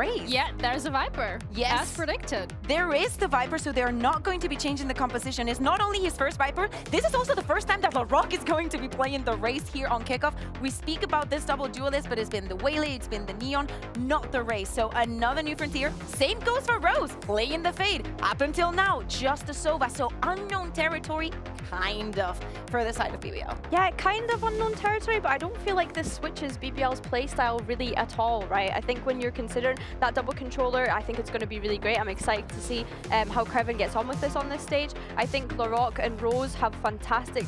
Raze. Yeah, there's a Viper. Yes. As predicted. There is the Viper, so they're not going to be changing the composition. It's not only his first Viper, this is also the first time that LAROC is going to be playing the Raze here on Kickoff. We speak about this double duelist, but it's been the Waylay, it's been the Neon, not the Raze. So another new frontier. Same goes for Rose, playing the Fade. Up until now, just the Sova. So unknown territory, kind of, for the side of BBL. Yeah, kind of unknown territory, but I don't feel like this switches BBL's playstyle really at all, right? I think when you're considering that double controller, I think it's going to be really great. I'm excited to see how Kreven gets on with this on this stage. I think LAROC and Rose have fantastic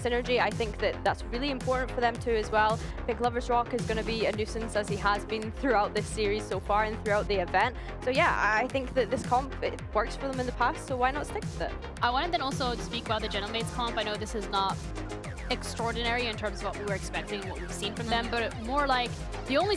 synergy. I think that that's really important for them too as well. I think Lover's Rock is going to be a nuisance as he has been throughout this series so far and throughout the event. So yeah, I think that this comp, it works for them in the past, so why not stick with it? I wanted then also to speak about the Gentlemates comp. I know this is not extraordinary in terms of what we were expecting and what we've seen from them, but more like the only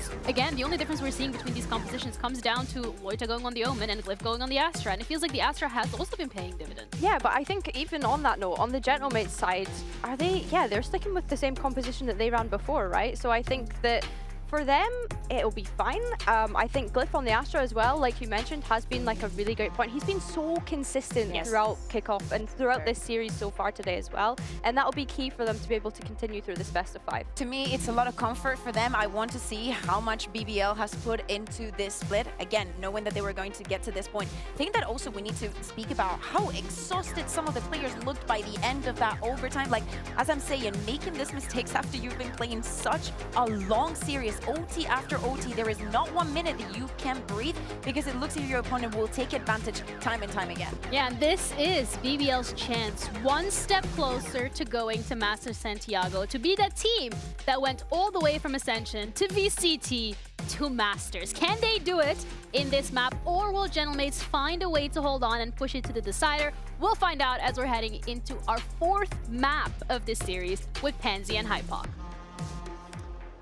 difference we're seeing between these compositions comes down to Loita going on the Omen and Glyph going on the Astra, and it feels like the Astra has also been paying dividends. Yeah, but I think even on that note, on the Gentlemates side, are they, yeah, they're sticking with the same composition that they ran before, right? So I think that for them, it'll be fine. I think Glyph on the Astra as well, like you mentioned, has been like a really great point. He's been so consistent throughout Kickoff and throughout this series so far today as well. And that'll be key for them to be able to continue through this best of 5. To me, it's a lot of comfort for them. I want to see how much BBL has put into this split. Again, knowing that they were going to get to this point. I think that also we need to speak about how exhausted some of the players looked by the end of that overtime. Like, as I'm saying, making these mistakes after you've been playing such a long series, OT after OT, there is not 1 minute that you can breathe because it looks like your opponent will take advantage time and time again. Yeah, and this is BBL's chance, one step closer to going to Masters Santiago, to be that team that went all the way from Ascension to VCT to Masters. Can they do it in this map, or will Gentlemates find a way to hold on and push it to the decider? We'll find out as we're heading into our 4th map of this series with Pansy and Hypok.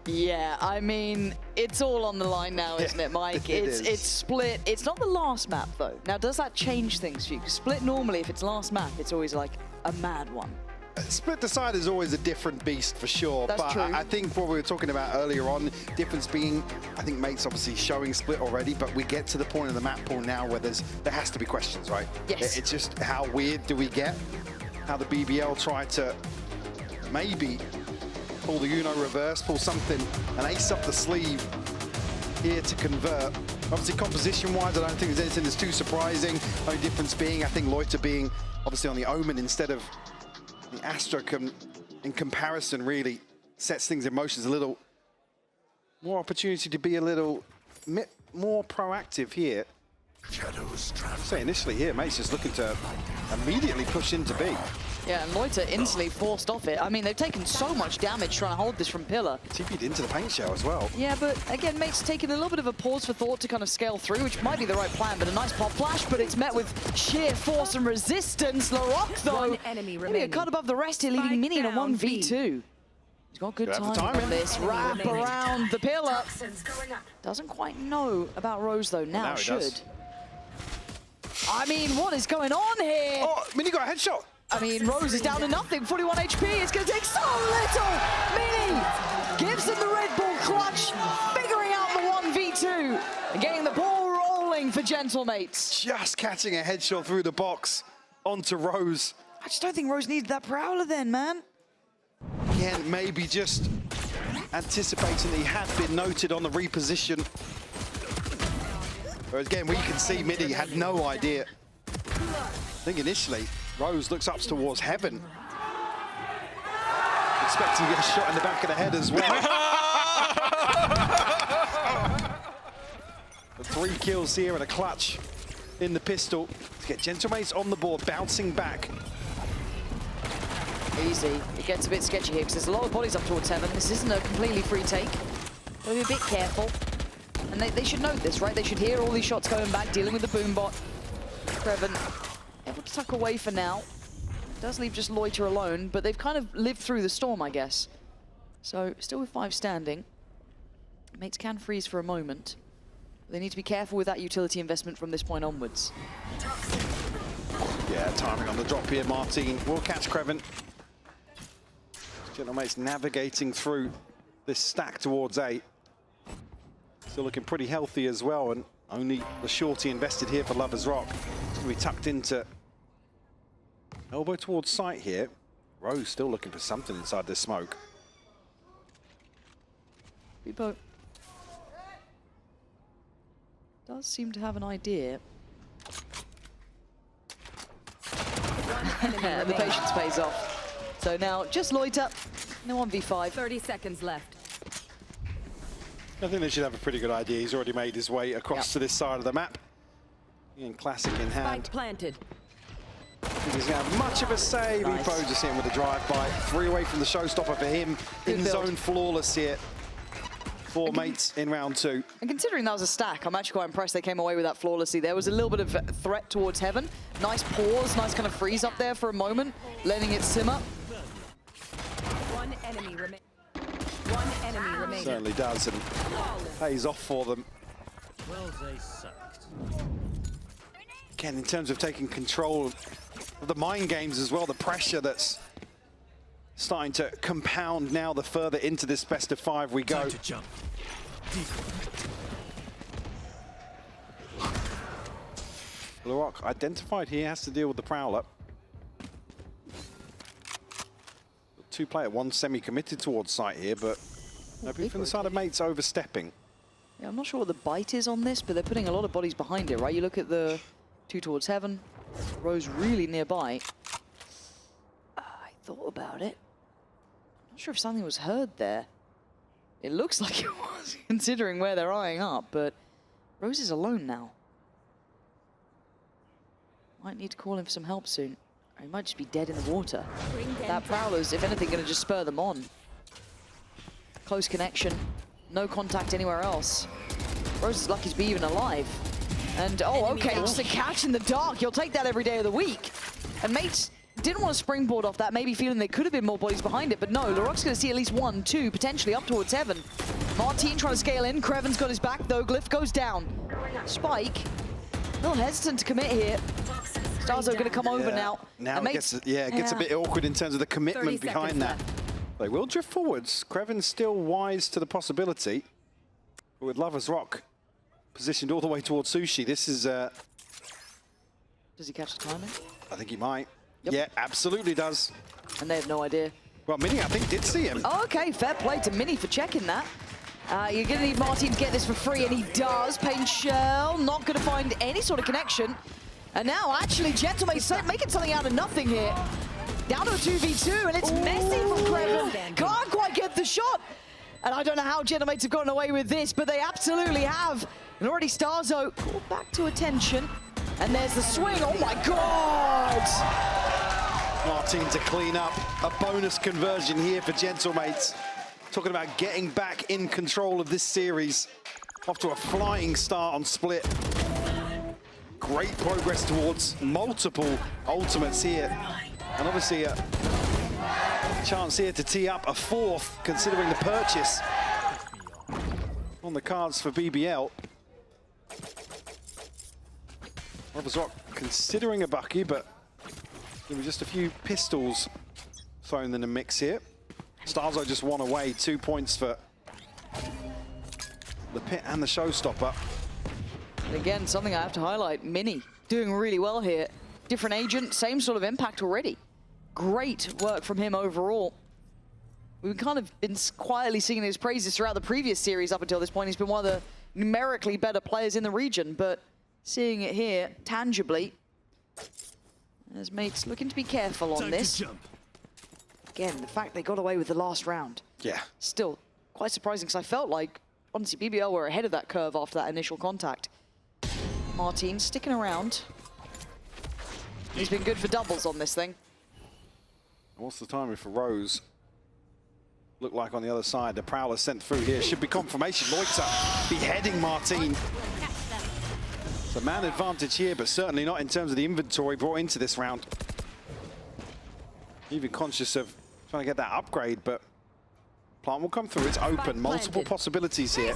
Yeah, I mean, it's all on the line now, isn't it, Mike? It's split. It's not the last map, though. Now, does that change things for you? 'Cause split normally, if it's last map, it's always like a mad one. Split decider is always a different beast for sure. That's true. I think what we were talking about earlier on, difference being, I think Mate's obviously showing split already, but we get to the point of the map pool now where there has to be questions, right? Yes. It's just how weird do we get? How the BBL try to maybe pull the Uno reverse, pull something, an ace up the sleeve here to convert. Obviously, composition-wise, I don't think there's anything that's too surprising. Only difference being, I think Loita being obviously on the Omen instead of the Astra in comparison really sets things in motion. There's a little more opportunity to be a little more proactive here. So initially here, Mate's just looking to immediately push into B. Yeah, and Loita instantly forced off it. I mean, they've taken so much damage trying to hold this from Pillar. TP'd into the paint shell as well. Yeah, but again, Mate's taken a little bit of a pause for thought to kind of scale through, which might be the right plan, but a nice pop flash, but it's met with sheer force and resistance. LAROC, though, maybe a cut above the rest here, leaving Mini in a 1v2. He's got good time with this. Wrap around the Pillar. Doesn't quite know about Rose, though. Now should. I mean, what is going on here? Oh, Mini got a headshot. I mean, Rose is down to nothing, 41 HP. It's going to take so little. Mini gives him the Red Bull clutch, figuring out the 1v2, and getting the ball rolling for Gentlemates. Just catching a headshot through the box onto Rose. I just don't think Rose needed that Prowler then, man. Again, maybe just anticipating that he had been noted on the reposition. Whereas again, we can see Mini had no idea. I think initially, Rose looks up towards heaven. Expecting to get a shot in the back of the head as well. The 3 kills here and a clutch in the pistol to get Gentlemates on the board, bouncing back. Easy. It gets a bit sketchy here because there's a lot of bodies up towards heaven. This isn't a completely free take. They'll be a bit careful. And they should note this, right? They should hear all these shots going back, dealing with the boom bot. Kreven able to tuck away for now. Does leave just Loita alone, but they've kind of lived through the storm, I guess. So, still with 5 standing. Mates can freeze for a moment. They need to be careful with that utility investment from this point onwards. Yeah, timing on the drop here. Martin will catch Kreven. Gentlemates navigating through this stack towards A. Still looking pretty healthy as well, and only the shorty invested here for Lovers Rock. It's going to be tucked into elbow towards sight here. Rose still looking for something inside this smoke. Bebo does seem to have an idea. The patience pays off. So now just loiter. No 1v5. 30 seconds left. I think they should have a pretty good idea. He's already made his way across to this side of the map. In classic in hand. Spike planted. I think he's going to have much of a say. Nice. Bebo just hitting with a drive-by. 3 away from the showstopper for him. Good In build. zone flawless here. 4 mates in round 2. And considering that was a stack, I'm actually quite impressed they came away with that flawlessly. There was a little bit of threat towards Heaven. Nice pause, nice kind of freeze up there for a moment, letting it simmer. One enemy remaining. Certainly does, and pays off for them. Well, they sucked. Again, in terms of taking control of the mind games as well, the pressure that's starting to compound now the further into this best of 5 we go. Time to jump. VALORANT identified here, has to deal with the Prowler. 2-player, 1 semi-committed towards sight here, but nobody from the side of mates overstepping. Yeah, I'm not sure what the bite is on this, but they're putting a lot of bodies behind it, right? You look at the 2 towards Heaven, Rose really nearby. I thought about it. Not sure if something was heard there. It looks like it was, considering where they're eyeing up, but Rose is alone now. Might need to call in for some help soon. Or he might just be dead in the water. That Prowler's, if anything, going to just spur them on. Close connection. No contact anywhere else. Rose is lucky to be even alive. And, oh, okay, just a catch in the dark. You'll take that every day of the week. And mates didn't want to springboard off that, maybe feeling there could have been more bodies behind it, but no, LaRock's going to see at least 1, 2, potentially up towards Heaven. Martin trying to scale in. Creven's got his back, though. Glyph goes down. Spike, a little hesitant to commit here. Starzo going to come over now. Now And it gets a bit awkward in terms of the commitment behind that. They will drift forwards. Creven's still wise to the possibility. But with Lovers Rock positioned all the way towards Sushi, this is... Does he catch the timing? I think he might. Yep. Yeah, absolutely does. And they have no idea. Well, Mini, I think, did see him. Oh, okay, fair play to Mini for checking that. You're going to need Martin to get this for free, and he does. Pain Shell, not going to find any sort of connection. And now, actually, Gentlemate's making something out of nothing here. Down to a 2v2, and it's messy from Creven. Can't quite get the shot. And I don't know how Gentlemates have gotten away with this, but they absolutely have. And already Starzo called back to attention. And there's the swing. Oh, my God! Martin to clean up. A bonus conversion here for Gentlemates. Talking about getting back in control of this series. Off to a flying start on Split. Great progress towards multiple ultimates here. And obviously a chance here to tee up a 4th, considering the purchase on the cards for BBL. Lovers Rock considering a Bucky, but there were just a few pistols thrown in the mix here. Starzo just 1 away, 2 points for the pit and the showstopper. Again, something I have to highlight, Mini doing really well here. Different agent, same sort of impact already. Great work from him overall. We've kind of been quietly singing his praises throughout the previous series up until this point. He's been one of the numerically better players in the region, but seeing it here tangibly, as mates looking to be careful on this. Again, the fact they got away with the last round. Yeah. Still quite surprising, because I felt like, honestly, BBL were ahead of that curve after that initial contact. Martin sticking around. He's been good for doubles on this thing. What's the timing for Rose? Look like on the other side, the Prowler sent through here. Should be confirmation. Loiter beheading Martin. It's a man advantage here, but certainly not in terms of the inventory brought into this round. Even conscious of trying to get that upgrade, but plant will come through. It's open. Multiple possibilities here.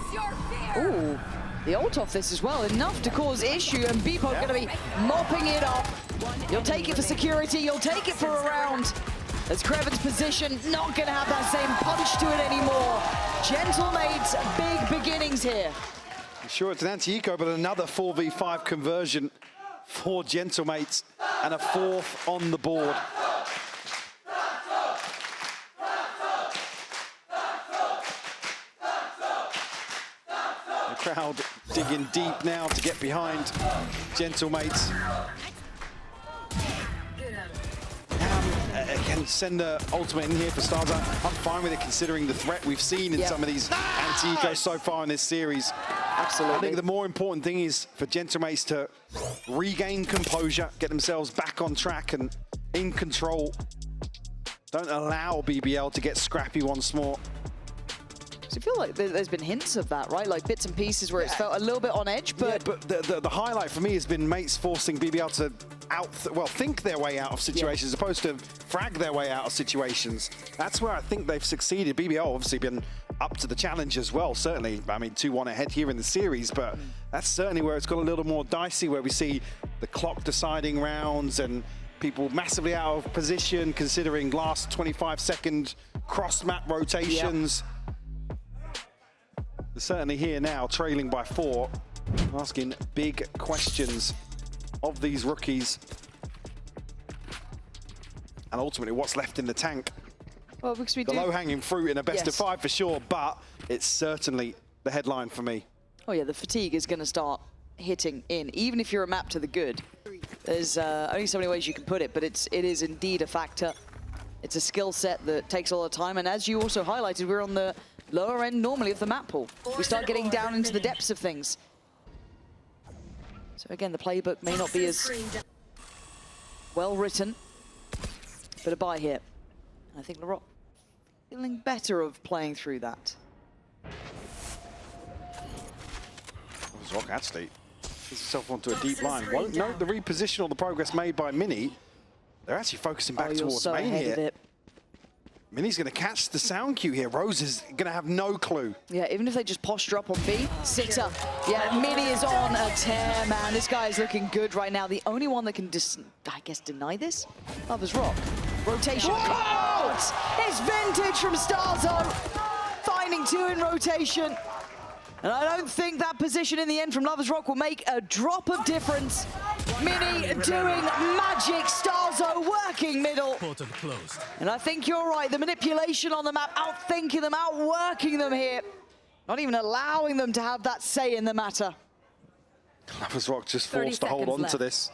Ooh, the ult off this as well. Enough to cause issue, and Beepo going to be mopping it up. You'll take it for security. You'll take it for a round. As Creven's position, not going to have that same punch to it anymore. Gentlemates, big beginnings here. Sure, it's an anti-eco, but another 4v5 conversion for Gentlemates and a fourth on the board. The crowd digging deep now to get behind Gentlemates. Again, send the ultimate in here for Starzo. I'm fine with it considering the threat we've seen in some of these anti-ecos so far in this series. Absolutely. I think the more important thing is for Gentlemates to regain composure, get themselves back on track and in control. Don't allow BBL to get scrappy once more. I feel like there's been hints of that, right? Like bits and pieces where it's felt a little bit on edge, but... Yeah, but the highlight for me has been mates forcing BBL to think their way out of situations as opposed to frag their way out of situations. That's where I think they've succeeded. BBL obviously been up to the challenge as well, certainly. I mean, 2-1 ahead here in the series, but that's certainly where it's got a little more dicey, where we see the clock deciding rounds and people massively out of position considering last 25-second cross-map rotations. They're certainly here now, trailing by 4, asking big questions of these rookies. And ultimately, what's left in the tank? Well, because we the low-hanging fruit in a best of 5 for sure, but it's certainly the headline for me. Oh yeah, the fatigue is going to start hitting in, even if you're a map to the good. There's only so many ways you can put it, but it is indeed a factor. It's a skill set that takes a lot of time, and as you also highlighted, we're on the lower end normally of the map pool. We start getting down into the depths of things. So again, the playbook may not be as well written, but a buy here. I think LaRock feeling better of playing through that. Rock actually puts himself onto a deep line. Won't note the reposition or the progress made by Mini. They're actually focusing back towards so main ahead here. of it. Mini's going to catch the sound cue here. Rose is going to have no clue. Yeah, even if they just posture up on B, sit up. Yeah, Mini is on a tear, man. This guy is looking good right now. The only one that can, I guess, deny this? Lovers Rock. Rotation. Whoa! It's vintage from Starzo. Finding 2 in rotation. And I don't think that position in the end from Lovers Rock will make a drop of difference. Mini doing magic, Starzo working middle. Portal closed. And I think you're right, the manipulation on the map, outthinking them, outworking them here. Not even allowing them to have that say in the matter. Lovers Rock just forced to hold on to this.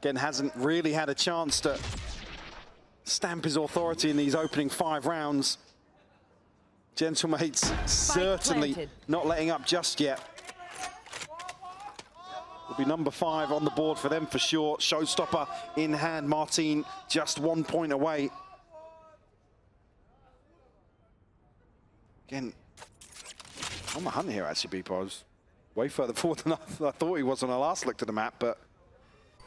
Again, hasn't really had a chance to stamp his authority in these opening 5 rounds. Gentlemates certainly not letting up just yet. Will be number 5 on the board for them for sure. Showstopper in hand. Martin just 1 point away. Again, on the hunt here actually, Beepo. I was way further forward than I thought he was on our last look to the map, but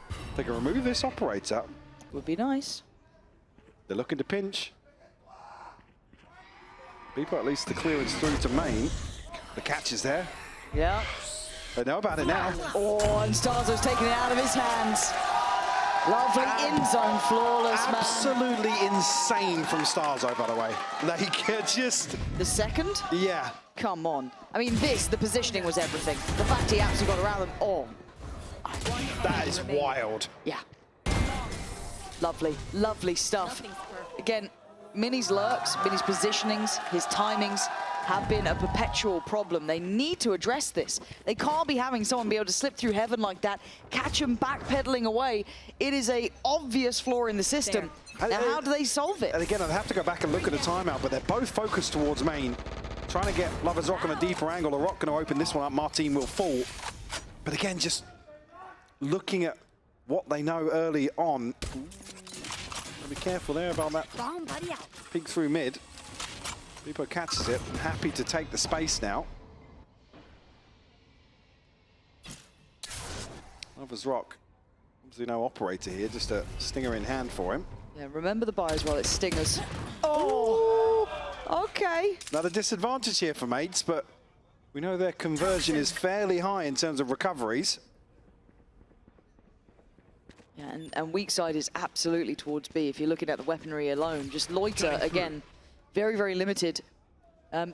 if they can remove this operator. Would be nice. They're looking to pinch. Beepo at least the clearance through to main. The catch is there. Yeah. They know about it now. Oh, and Starzo's taking it out of his hands. Lovely in-zone, flawless, man. Absolutely insane from Starzo, by the way. They could just... The second? Yeah. Come on. I mean, the positioning was everything. The fact he actually got around them, That is wild. Yeah. Lovely, lovely stuff. Again, Mini's lurks, Mini's positionings, his timings have been a perpetual problem. They need to address this. They can't be having someone be able to slip through heaven like that, catch him backpedaling away. It is a obvious flaw in the system. Now, how do they solve it? And again, I'd have to go back and look at the timeout, but they're both focused towards main. Trying to get Lovers Rock on a deeper angle. LaRock going to open this one up. Martin will fall. But again, just looking at what they know early on. Be careful there about that. Peek through mid. Beepo catches it and happy to take the space now. Lovers Rock. Obviously no operator here, just a stinger in hand for him. Yeah, remember the buy as well, it's stingers. Oh, okay. Another disadvantage here for mates, but we know their conversion is fairly high in terms of recoveries. Yeah, and weak side is absolutely towards B. If you're looking at the weaponry alone, just loiter, again, very, very limited.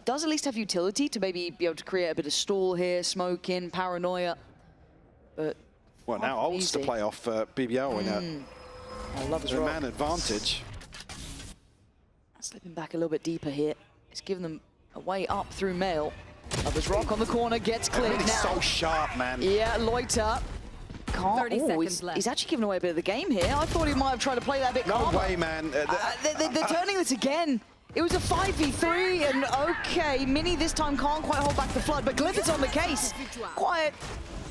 Does at least have utility to maybe be able to create a bit of stall here, smoke in, paranoia. But well, now ults to play off BBL in a man advantage. Slipping back a little bit deeper here. It's giving them a way up through Mail. Lovers Rock on the corner, gets cleared Really now. so sharp, man. Yeah, Loiter. Can't. 30 seconds left. He's actually giving away a bit of the game here. I thought he might have tried to play that a bit No calmer. way, man. They're turning this again. It was a 5v3, and okay, Mini this time can't quite hold back the flood, but Glyph is on the case. Quiet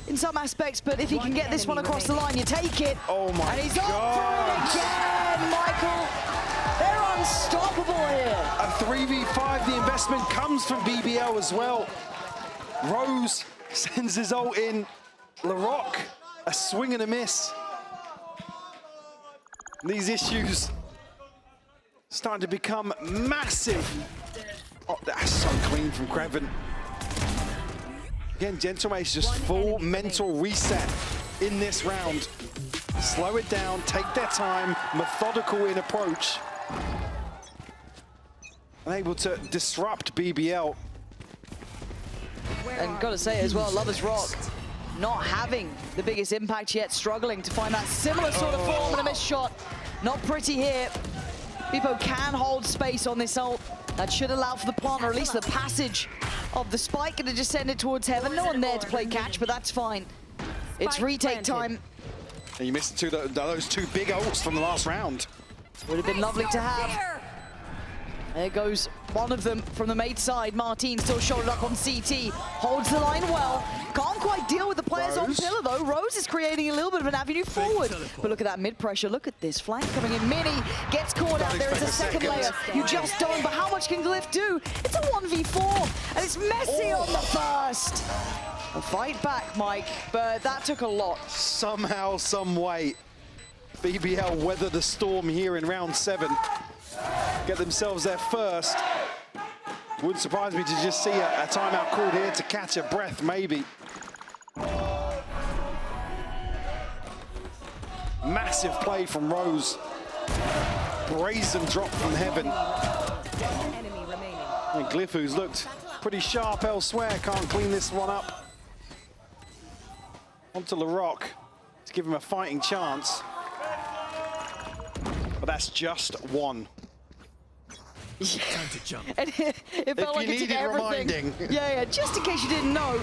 in some aspects, but if he can get this one across the line, you take it. Oh my And he's God. up for it again, Michael. They're unstoppable here. A 3v5, the investment comes from BBL as well. Rose sends his ult in. LaRock, a swing and a miss. These issues starting to become massive. Oh, that's so clean from Kreven. Again, Gentlemate's just full mental reset in this round. Slow it down, take their time, methodical in approach. Unable to disrupt BBL. And gotta say as well, Lovers Rock not having the biggest impact yet, struggling to find that similar sort of form and a missed shot. Not pretty here. Beepo can hold space on this ult. That should allow for the plant, or at least the passage of the spike, and to just send it towards heaven. No one there to play catch, but that's fine. It's retake time. And you missed those two big ults from the last round. Would have been lovely to have. There goes one of them from the mate side. Martin still shouldered up on CT. Holds the line well. Can't quite deal with the players on pillar though. Rose is creating a little bit of an avenue forward. But look at that mid pressure. Look at this flank coming in. Mini gets caught out. There is a second layer. You just don't. But how much can Glyph do? It's a 1v4. And it's messy on the first. A fight back, Mike. But that took a lot. Somehow, some way, BBL weather the storm here in round 7. Get themselves there first. Wouldn't surprise me to just see a timeout called here to catch a breath, maybe. Massive play from Rose. Brazen drop from heaven. Enemy remaining. And Glyph, who's looked pretty sharp elsewhere, can't clean this one up. Onto LaRock to give him a fighting chance. But that's just one. Time to jump. And it felt like it took everything. Reminding. Yeah, just in case you didn't know.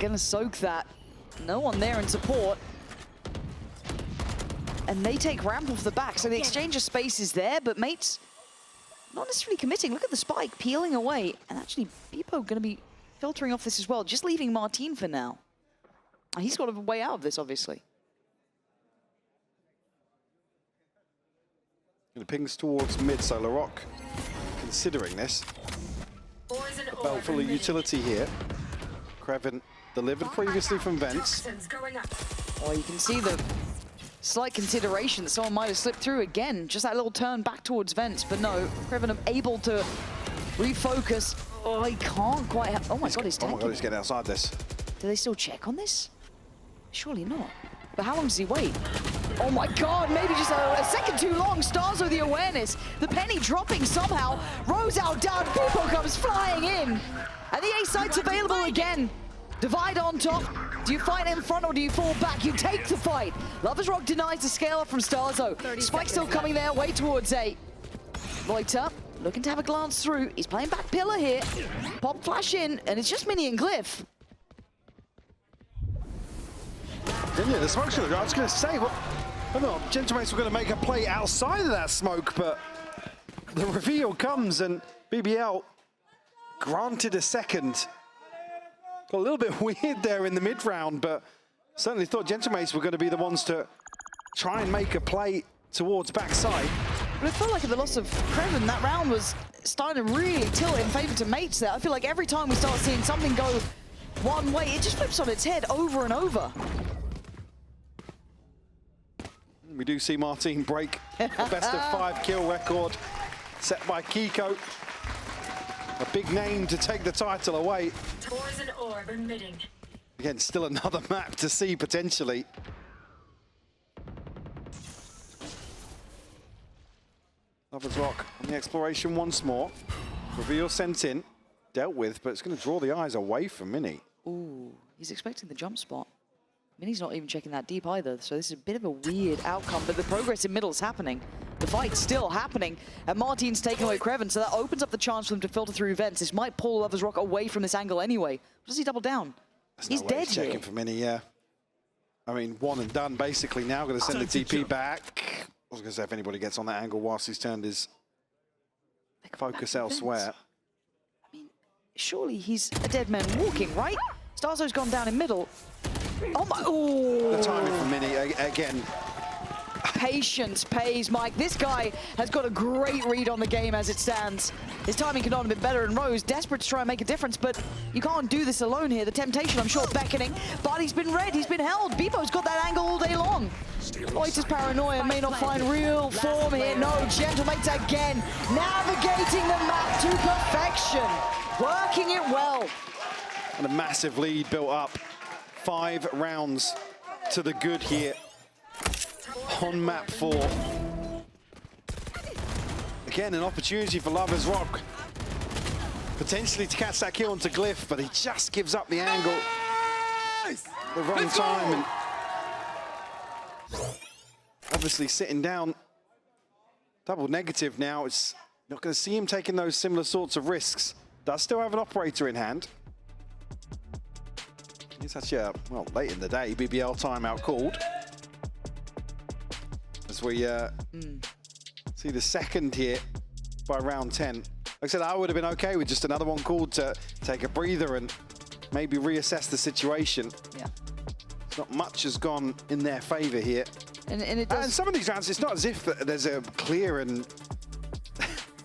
Gonna soak that. No one there in support. And they take ramp off the back, so the exchange of space is there, but mates not necessarily committing. Look at the spike peeling away. And actually, Beepo gonna be filtering off this as well, just leaving Martin for now. He's got a way out of this, obviously. And it pings towards mid, so LaRock considering this. A belt full of utility here. Kreven delivered previously from Vents. Oh, you can see the slight consideration that someone might have slipped through again. Just that little turn back towards Vents, but no, Kreven able to refocus. Oh, he can't quite have, oh my God, he's Oh my tagging. God, he's getting outside this. Do they still check on this? Surely not. But how long does he wait? Oh my God, maybe just a second too long. Starzo the awareness. The penny dropping somehow. Rose out down, Beepo comes flying in. And the A site's available again. Divide on top. Do you fight in front or do you fall back? You take the fight. Lovers Rock denies the scale up from Starzo. Spike still coming there, way towards A. Loiter, looking to have a glance through. He's playing back pillar here. Pop flash in, and it's just Mini and Glyph. Yeah, the smoke's gonna go. I was gonna say, well, I don't know, Gentlemates were gonna make a play outside of that smoke, but the reveal comes and BBL granted a second. Got a little bit weird there in the mid round, but certainly thought Gentlemates were gonna be the ones to try and make a play towards backside. But it felt like at the loss of Kreven, that round was starting to really tilt in favor to mates there. I feel like every time we start seeing something go one way, it just flips on its head over and over. We do see Martin break the best of 5 kill record set by Kiko. A big name to take the title away. Poison orb emitting. Again, still another map to see potentially. Lovers Rock on the exploration once more. Reveal sent in, dealt with, but it's going to draw the eyes away from Mini. Ooh, he's expecting the jump spot. Mini's not even checking that deep either, so this is a bit of a weird outcome, but the progress in middle is happening. The fight's still happening, and Martin's taking away Kreven, so that opens up the chance for them to filter through vents. This might pull Lovers Rock away from this angle anyway. Does he double down? He's dead here. Checking for Mini, yeah. I mean, one and done basically now. Going to send the TP back. I was going to say if anybody gets on that angle whilst he's turned his focus elsewhere. I mean, surely he's a dead man walking, right? Starzo's gone down in middle. Oh my, ooh. The timing for Mini, again. Patience pays, Mike. This guy has got a great read on the game as it stands. His timing could not have been better, and Rose desperate to try and make a difference, but you can't do this alone here. The temptation, I'm sure, beckoning, but he's been read, he's been held. Bebo's got that angle all day long. Loiter's paranoia may not find real form here. No, Gentlemates again, navigating the map to perfection, working it well. And a massive lead built up. 5 rounds to the good here on map 4. Again, an opportunity for Lovers Rock potentially to catch that kill onto Glyph, but he just gives up the angle the wrong time, and obviously sitting down. Double negative now. It's not going to see him taking those similar sorts of risks. Does still have an operator in hand. It's actually, well, late in the day, BBL timeout called. As we see the second here by round 10. Like I said, I would have been okay with just another one called to take a breather and maybe reassess the situation. Yeah. Not much has gone in their favor here. And it does. And some of these rounds, it's not as if there's a clear and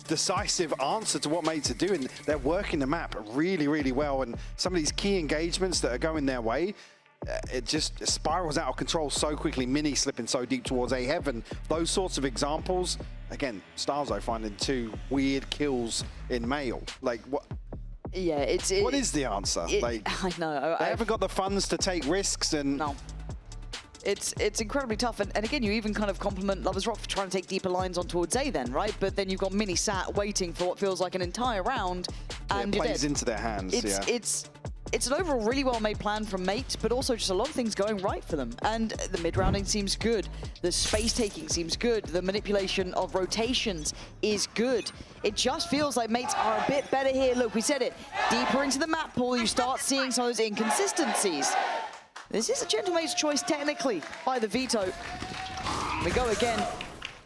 decisive answer to what mates are doing. They're working the map really, really well, and some of these key engagements that are going their way, it just spirals out of control so quickly. Mini slipping so deep towards A Heaven. Those sorts of examples. Again, Starzo finding 2 weird kills in male. Like, what? Yeah, what is the answer? Like, I know. They haven't got the funds to take risks, and no. It's incredibly tough, and again, you even kind of compliment Lovers Rock for trying to take deeper lines on towards A then, right? But then you've got Mini sat waiting for what feels like an entire round, and it plays into their hands. It's an overall really well-made plan from Mate, but also just a lot of things going right for them. And the mid-rounding seems good. The space-taking seems good. The manipulation of rotations is good. It just feels like Mates are a bit better here. Look, we said it. Deeper into the map pool, you start seeing some of those inconsistencies. This is a Gentlemate's choice technically by the veto. We go again.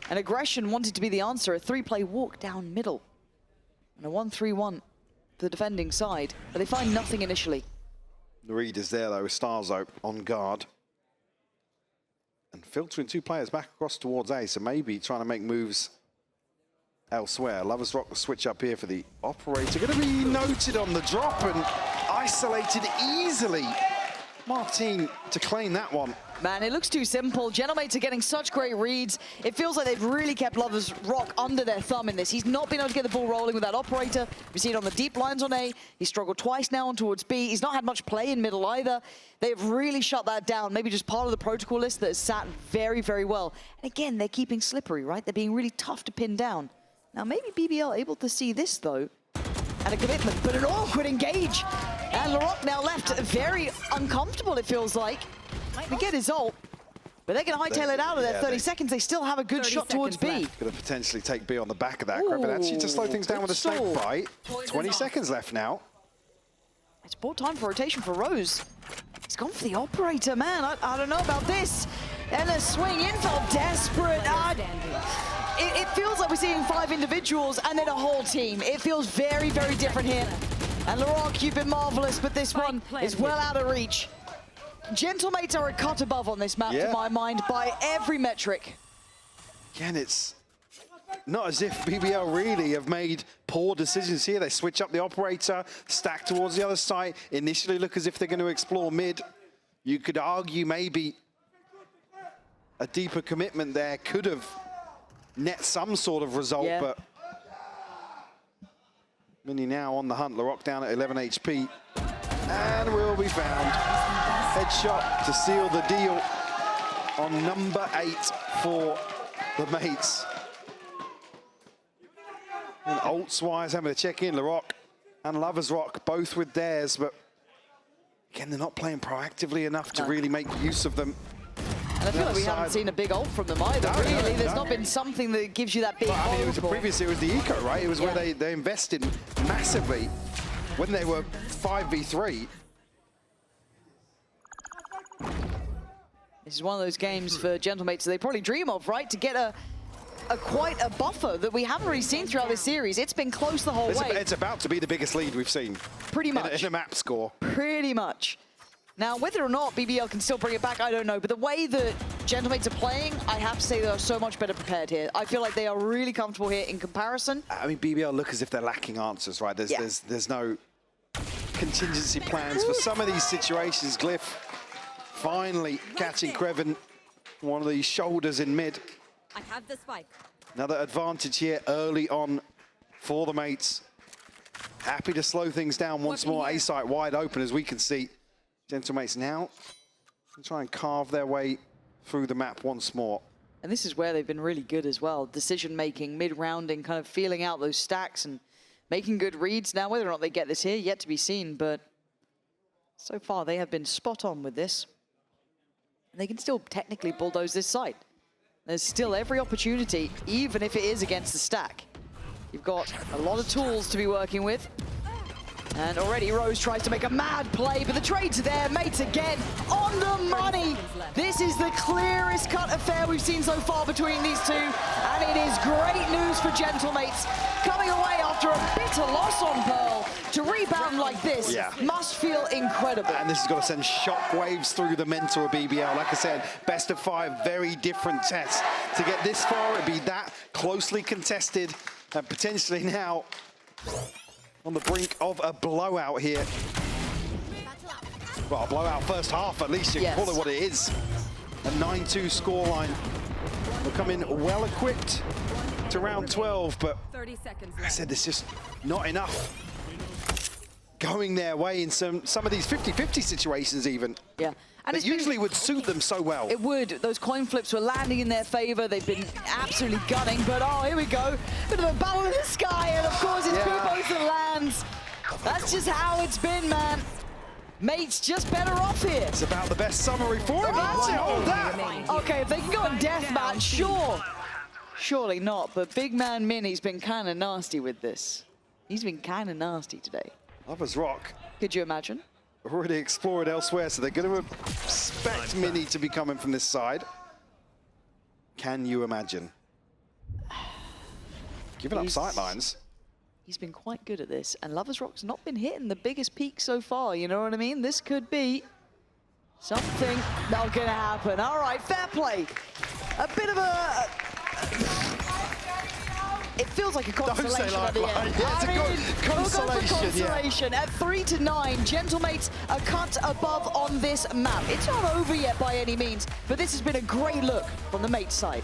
And Aggression wanted to be the answer. A 3-play walk down middle. And a 1-3-1 for the defending side. But they find nothing initially. The read is there though, with Starzo on guard. And filtering 2 players back across towards A, so maybe trying to make moves elsewhere. Lovers Rock will switch up here for the operator. Going to be noted on the drop and isolated easily. Martin to claim that one. Man, it looks too simple. Gentlemates are getting such great reads. It feels like they've really kept Lovers Rock under their thumb in this. He's not been able to get the ball rolling with that operator. We see it on the deep lines on A. He's struggled twice now on towards B. He's not had much play in middle either. They've really shut that down. Maybe just part of the protocol list that has sat very, very well. And again, they're keeping slippery, right? They're being really tough to pin down. Now, maybe BBL able to see this, though. And a commitment, but an awkward engage. And LaRock now left very uncomfortable, it feels like. They get his ult, but they're going to hightail it out of there. 30 seconds, they still have a good shot towards B. Going to potentially take B on the back of that. Kreven actually to slow things down with a snake bite. 20 seconds left now. It's bought time for rotation for Rose. He's gone for the operator, man. I don't know about this. And a swing in, felt desperate. It feels like we're seeing 5 individuals and then a whole team. It feels very, very different here. And LaRock, you've been marvelous, but this one is well out of reach. Gentlemates are a cut above on this map, to my mind, by every metric. Again, it's not as if BBL really have made poor decisions here. They switch up the operator, stack towards the other side, initially look as if they're going to explore mid. You could argue maybe a deeper commitment there could have net some sort of result, but Mini now on the hunt. LaRock down at 11 HP and will be found. Headshot to seal the deal on number 8 for the Mates. And ults-wise, having to check in, LaRock and Lovers Rock, both with theirs, but again, they're not playing proactively enough to really make use of them. And I feel like we haven't seen a big ult from them either, really. There's not been something that gives you that big I mean, it was hope. previously, it was the eco, right? It was where they invested massively when they were 5v3. This is one of those games for Gentlemates that they probably dream of, right? To get quite a buffer that we haven't really seen throughout this series. It's been close the whole way. It's about to be the biggest lead we've seen. Pretty much. In a map score. Pretty much. Now, whether or not BBL can still bring it back, I don't know. But the way that Gentlemates are playing, I have to say they are so much better prepared here. I feel like they are really comfortable here in comparison. I mean, BBL look as if they're lacking answers, right? There's no contingency plans for some of these situations. Glyph finally catching Kreven, one of these shoulders in mid. I have the spike. Another advantage here early on for the mates. Happy to slow things down once more. A site wide open, as we can see. Gentlemates now try and carve their way through the map once more. And this is where they've been really good as well. Decision-making, mid-rounding, kind of feeling out those stacks and making good reads. Now, whether or not they get this here, yet to be seen, but so far they have been spot on with this. And they can still technically bulldoze this site. There's still every opportunity, even if it is against the stack. You've got a lot of tools to be working with. And already Rose tries to make a mad play, but the trades are there. Mates again on the money. This is the clearest cut affair we've seen so far between these two. And it is great news for Gentlemates. Coming away after a bitter loss on Pearl, to rebound like this must feel incredible. And this has got to send shockwaves through the mental of BBL. Like I said, best of 5, very different tests. To get this far, it'd be that closely contested and potentially now on the brink of a blowout here. Well, a blowout first half, at least you can call it what it is. A 9-2 scoreline. We'll come in well equipped to round 12, but 30 seconds like I said, there's just not enough going their way in some of these 50-50 situations even. Yeah. And it usually would suit them so well. It would. Those coin flips were landing in their favor. They've been absolutely gunning, but oh, here we go. Bit of a battle in the sky, and of course it's Bibos that lands. That's just how it's been, man. Mates just better off here. It's about the best summary for him. Okay, if they can go on deathmatch, sure. Surely not, but Big Man Mini's been kind of nasty with this. He's been kind of nasty today. Lovers Rock. Could you imagine? Already explored elsewhere, so they're going to expect Mini to be coming from this side. Can you imagine? Giving up sightlines. He's been quite good at this, and Lovers Rock's not been hitting the biggest peak so far, you know what I mean? This could be something not going to happen. All right, fair play. A bit of a... It feels like a consolation at the end. Yeah, it's a consolation. At 3-9, Gentlemates are cut above on this map. It's not over yet by any means, but this has been a great look from the Mates side.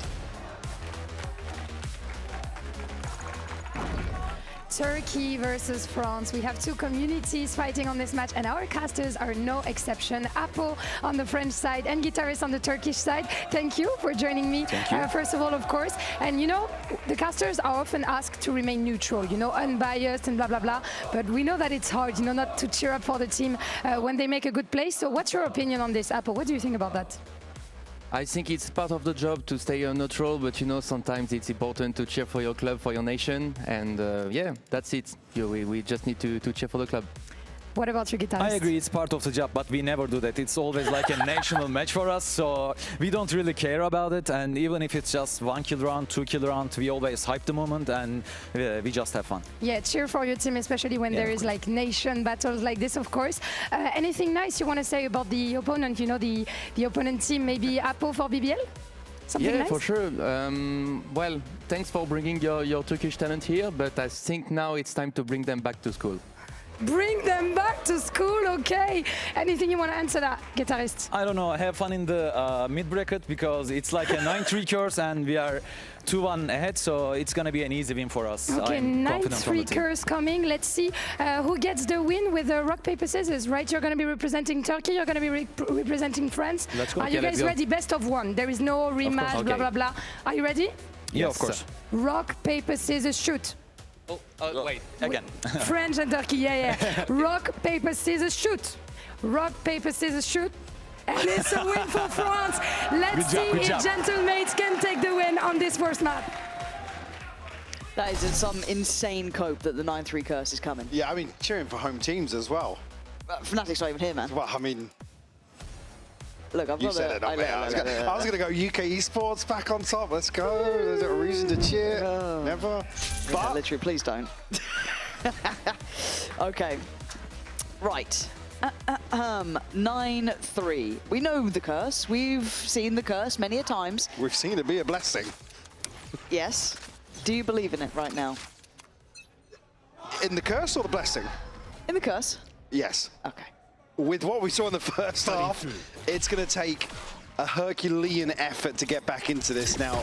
Turkey versus France. We have two communities fighting on this match, and our casters are no exception. Apo on the French side and Guitarist on the Turkish side. Thank you for joining me, first of all, of course. And you know, the casters are often asked to remain neutral, you know, unbiased and blah, blah, blah. But we know that it's hard, you know, not to cheer up for the team when they make a good play. So what's your opinion on this, Apo? What do you think about that? I think it's part of the job to stay neutral, but you know, sometimes it's important to cheer for your club, for your nation, and yeah, that's it. We just need to cheer for the club. What about you, Guitarist? I agree, it's part of the job, but we never do that. It's always like a national match for us, so we don't really care about it. And even if it's just 1 kill round, 2 kill round, we always hype the moment and we just have fun. Yeah, cheer for your team, especially when there is like nation battles like this, of course. Anything nice you want to say about the opponent, you know, the opponent team, maybe Apo for BBL? Something nice? For sure. Well, thanks for bringing your Turkish talent here, but I think now it's time to bring them back to school. Bring them back to school, okay. Anything you want to answer that, Guitarist? I don't know, have fun in the mid bracket because it's like a 9-3 curse and we are 2-1 ahead, so it's going to be an easy win for us. Okay, 9-3 curse coming. Let's see who gets the win with the rock, paper, scissors, right? You're going to be representing Turkey, you're going to be representing France. Let's go. Are you guys ready? Best of one. There is no rematch, blah, blah, blah. Are you ready? Yeah, of course. Rock, paper, scissors, shoot. Oh, wait. Again. French and Turkey, yeah. Rock, paper, scissors, shoot. Rock, paper, scissors, shoot. And it's a win for France. Let's see if Gentlemates can take the win on this first map. That is some insane cope that the 9-3 curse is coming. Yeah, I mean, cheering for home teams as well. Fnatic's not even here, man. Well, I mean, look, I've you got said it, not me. I was going to go UK esports back on top. Let's go. There's a reason to cheer. Never. Yeah, literally, please don't. Okay. Right. 9-3. We know the curse. We've seen the curse many a times. We've seen it be a blessing. Yes. Do you believe in it right now? In the curse or the blessing? In the curse? Yes. Okay. With what we saw in the first half, it's going to take a Herculean effort to get back into this now.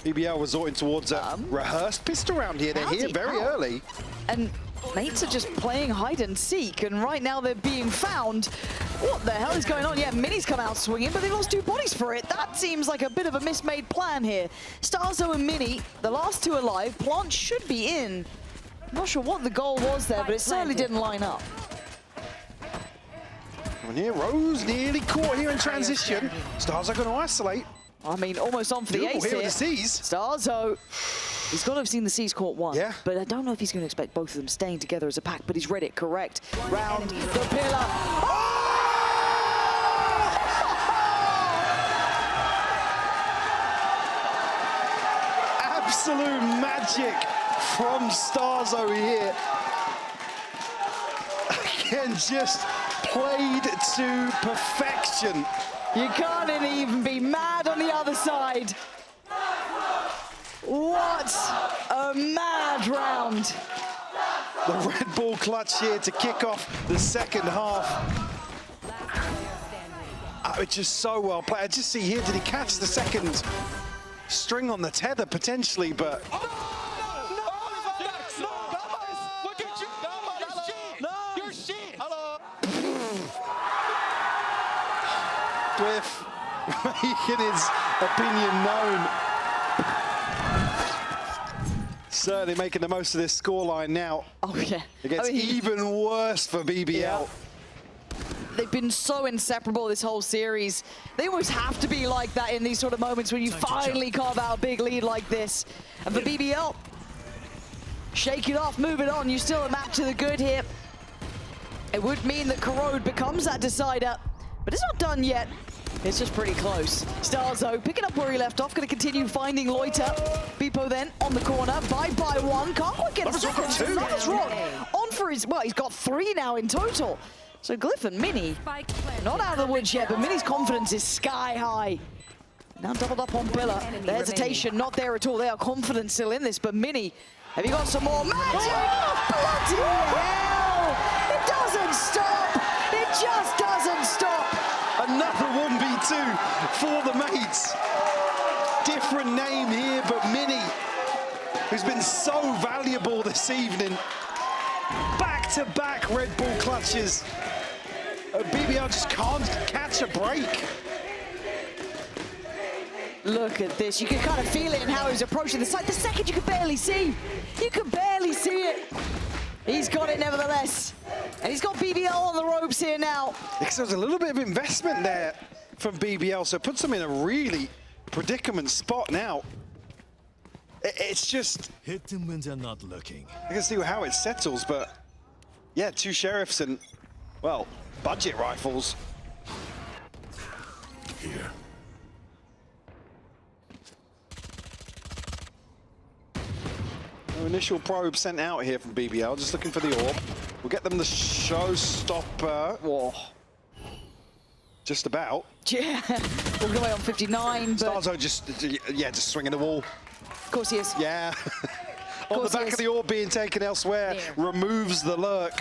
BBL resorting towards a rehearsed pistol round here. They're here very early. And mates are just playing hide and seek, and right now they're being found. What the hell is going on? Yeah, Mini's come out swinging, but they lost 2 bodies for it. That seems like a bit of a mismade plan here. Starzo and Mini, the last 2 alive. Plant should be in. I'm not sure what the goal was there, but it certainly didn't line up. And here, Rose nearly caught here in transition. Starzo going to isolate. I mean, almost on for the ace here. here. With the C's. Starzo, he's got to have seen the C's caught one. Yeah. But I don't know if he's going to expect both of them staying together as a pack, but he's read it correct. Round the pillar. Absolute magic from Starzo here. Again, just played to perfection. You can't even be mad on the other side. What a mad round. The Red Bull clutch here to kick off the second half. It's just so well played. I just see here, did he catch the second string on the tether potentially, but... Dwiff making his opinion known. Certainly making the most of this scoreline now. Oh, yeah. It gets even worse for BBL. Yeah. They've been so inseparable this whole series. They always have to be like that in these sort of moments when you finally carve out a big lead like this. And for BBL, shake it off, move it on. You still a map to the good here. It would mean that Corrode becomes that decider, but it's not done yet. It's just pretty close. Starzo picking up where he left off, going to continue finding Loiter. Beepo then on the corner, by one. Can't quite get a second. Lovers Rock on for his, well, he's got 3 now in total. So Glyph and Mini, not out of the woods yet, but Mini's confidence is sky high. Now doubled up on Pillar. The hesitation not there at all. They are confident still in this, but Mini, have you got some more magic? Bloody hell! It doesn't stop! It just doesn't stop! Another 1v2 for the mates. Different name here, but Mini, who's been so valuable this evening. Back-to-back Red Bull clutches. BBL just can't catch a break. Look at this. You can kind of feel it in how he's approaching the site. The second you can barely see. You can barely see it. He's got it nevertheless. And he's got BBL on the ropes here now. Because there's a little bit of investment there from BBL, so it puts them in a really predicament spot now. It's just... Hit them when they're not looking. I can see how it settles, but... Yeah, 2 sheriffs and, well, budget rifles. Here. No initial probe sent out here from BBL, just looking for the orb. We'll get them the showstopper. Whoa. Just about. Yeah, walking away on 59, but... Starzo just swinging the wall. Of course he is. Yeah. On the back of the orb being taken elsewhere, removes the lurk.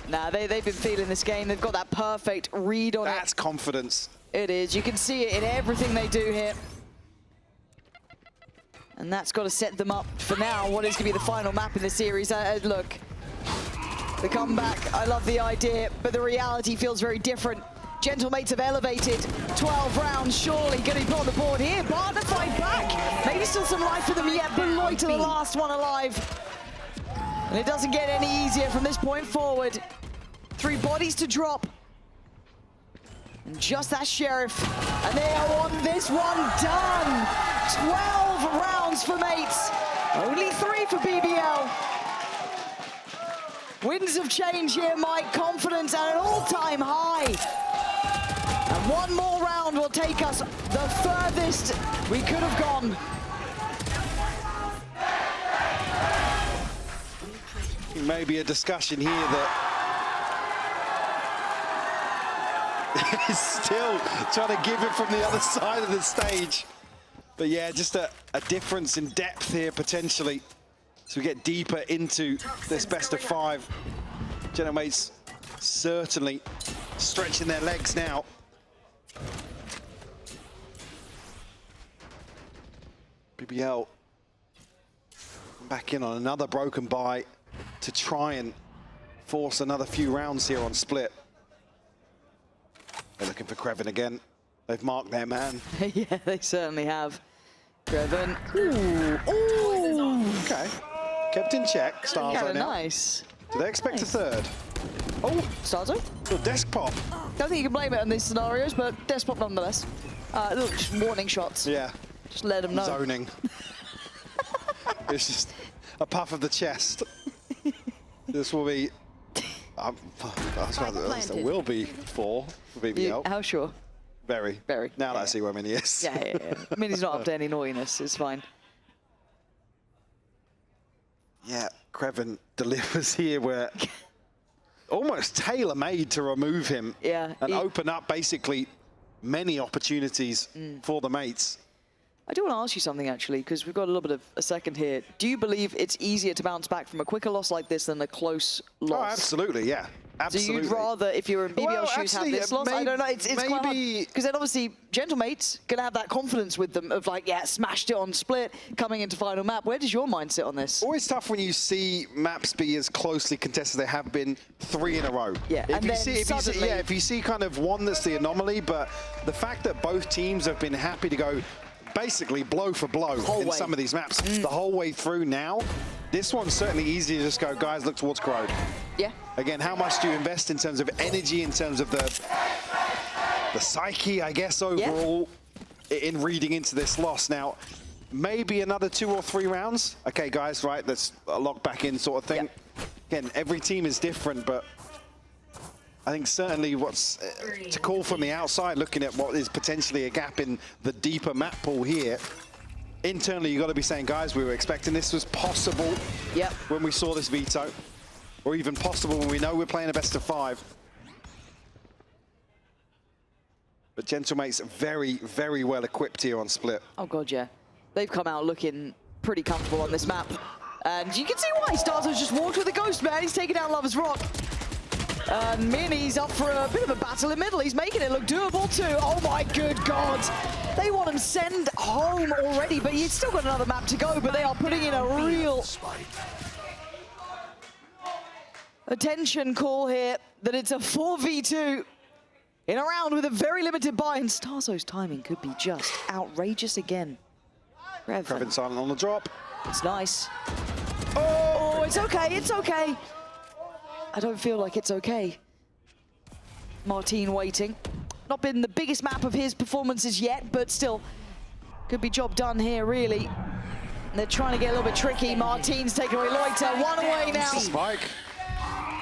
Nah, they've been feeling this game. They've got that perfect read on it. That's confidence. It is. You can see it in everything they do here. And that's got to set them up for now. What is going to be the final map in the series? Look, the comeback, I love the idea, but the reality feels very different. Gentlemates have elevated. 12 rounds, surely going to be put on the board here. Barter fight back. Maybe still some life for them yet, but Loiter, the last one alive. And it doesn't get any easier from this point forward. 3 bodies to drop. And just that Sheriff. And they are on this one done. 12 rounds for mates. Only 3 for BBL. Winds of change here, Mike. Confidence at an all-time high. And one more round will take us the furthest we could have gone. Maybe a discussion here that is still trying to give it from the other side of the stage. But yeah, just a difference in depth here potentially. So we get deeper into this best of 5. Genomates certainly stretching their legs now. BBL back in on another broken buy to try and force another few rounds here on split. They're looking for Kreven again. They've marked their man. Yeah, they certainly have. Kreven. Ooh. Ooh. Okay. Kept in check. Starzo now. Nice. Do they expect a third? Oh, Starzo? little desk pop. Don't think you can blame it on these scenarios, but desk pop nonetheless. Little just warning shots. Yeah. Just let them know. Zoning. It's just a puff of the chest. This will be... there will be 4 for BBL. How sure? Very. Very. Now that I see where Mini is. Yeah. I mean, he's not up to any naughtiness. It's fine. Yeah, Kreven delivers here where almost tailor-made to remove him. Yeah. And open up basically many opportunities for the mates. I do want to ask you something, actually, because we've got a little bit of a second here. Do you believe it's easier to bounce back from a quicker loss like this than a close loss? Oh, absolutely, yeah. Absolutely. So you'd rather, if you're in BBL shoes, have this loss? I don't know, it's quite hard. Because then obviously, Gentlemate's going to have that confidence with them of like, yeah, smashed it on split, coming into final map. Where does your mind sit on this? Always tough when you see maps be as closely contested as they have been 3 in a row. Yeah, if and you then see, suddenly... if you see kind of one that's the anomaly, but the fact that both teams have been happy to go basically blow for blow in some of these maps the whole way through now. This one's certainly easy to just go, guys, look towards Crowd. Yeah. Again, how much do you invest in terms of energy, in terms of the psyche, I guess, overall, in reading into this loss? Now, maybe another 2 or 3 rounds. Okay, guys, right, let's lock back in sort of thing. Yep. Again, every team is different, but I think certainly what's to call from the outside, looking at what is potentially a gap in the deeper map pool here, internally you've got to be saying, guys, we were expecting this was possible when we saw this veto, or even possible when we know we're playing a best of 5. But Gentlemate's very, very well equipped here on split. Oh god, yeah. They've come out looking pretty comfortable on this map. And you can see why. Starzo's just walked with a ghost, man. He's taking down Lover's Rock. And Mini's up for a bit of a battle in middle. He's making it look doable too. Oh my good god. They want him send home already, but he's still got another map to go, but they are putting in a real attention call here that it's a 4v2 in a round with a very limited buy, and Starzo's timing could be just outrageous again. Kreven silent on the drop. It's nice. Oh, it's okay, it's okay. I don't feel like it's okay. Martine waiting. Not been the biggest map of his performances yet, but still could be job done here, really. And they're trying to get a little bit tricky. Martine's taking away Loiter. 1 away now. Spike.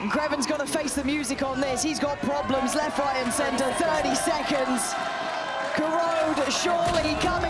And Kreven's got to face the music on this. He's got problems left, right, and center. 30 seconds. Corrode surely coming